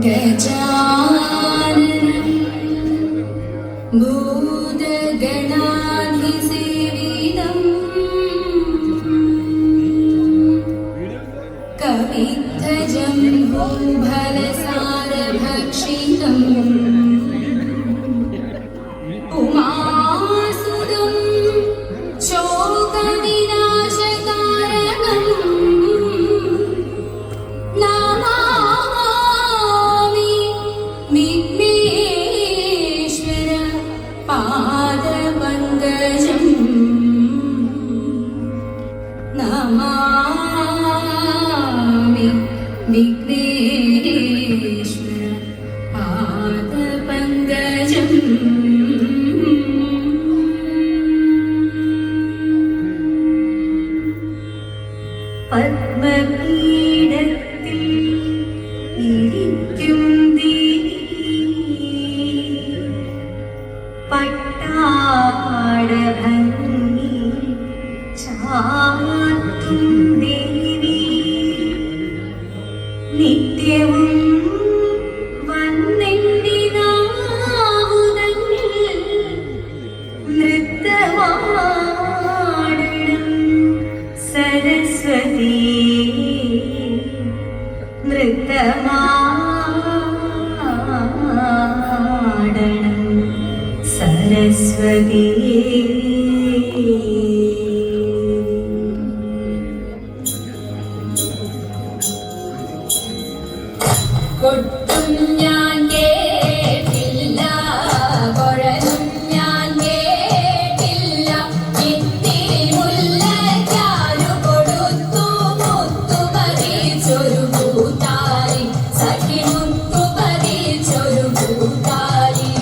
ഗജാനന ഭൂതഗണാധിസേവിതം കവിദ്ധജം ഭൂഫലസാരഭക്ഷിതം ഉമാസുതം ശോകവിനാശകാരകം നമാമി വിഘ്നേശ്വര പാദപങ്കജം നമാമി വിഘ്നേശ്വര പാദപങ്കജം പത്മപീഠത്തിൽ ഇരിക്കും പട്ടാടഭംഗി ചാർത്തും ദേവി നിത്യവും വന്നെന്റെ നാവുതന്നിൽ നൃത്തമാടണം സരസ്വതി നൃത്തമാടണം സരസ്വതി കൊട്ടും ഞാൻ കേട്ടില്ല കൊഴലും ഞാൻ കേട്ടില്ല ഇത്തിരി മുല്ലയ്ക്കാരു കൊടുത്തു മുത്തു പതിച്ചൊരു പൂത്താരി സഖി മുത്തു പതിച്ചൊരു പൂത്താരി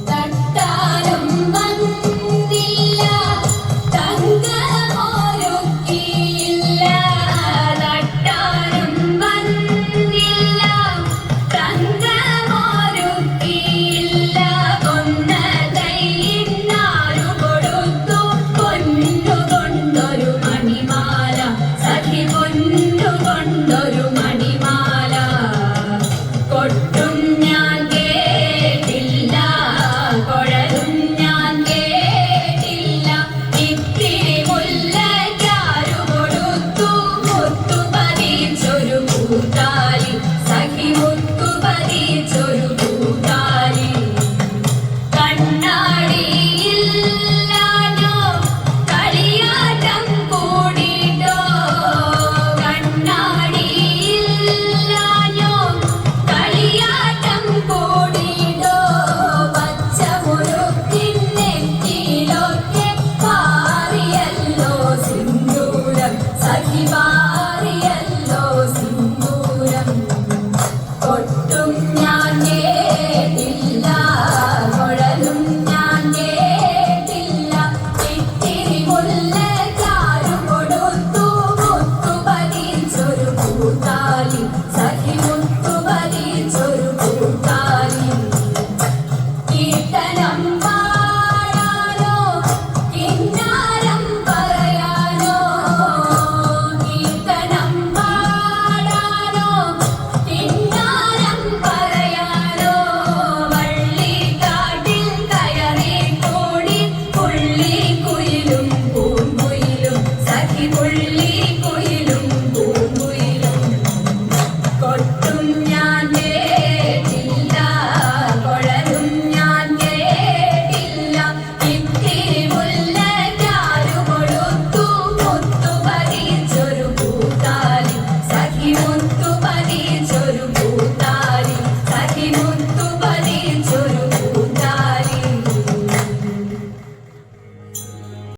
തട്ടാനും വന്നില്ല തങ്കമൊരുക്കിയില്ല തട്ടാനും വന്നില്ല തങ്കമൊരുക്കിയില്ല കൊന്ന കൈയിന്നാരു കൊടുത്തു പൊന്നുകൊണ്ടൊരു മണിമാല സഖി പൊന്നുകൊണ്ടൊരു മണിമാല കൊട്ടും ഞാൻ കേട്ടില്ല കൊഴലും ഞാൻ കേട്ടില്ല ഇത്തിരി മുല്ലയ്ക്കാരു കൊടുത്തു മുത്തു പതിച്ചൊരു പൂത്താരി സഖി മുത്തു പതിച്ചൊരു പൂത്താരി കണ്ണാടിയില്ലാനോ കളിയാട്ടം കൂടിട്ടോ കണ്ണാടിയില്ലാനോ കളിയാട്ടം കൂടിട്ടോ പച്ചമുറുക്കിൻ നെറ്റിയിലൊക്കെ പാറിയല്ലോ സിന്ദൂരം സഖി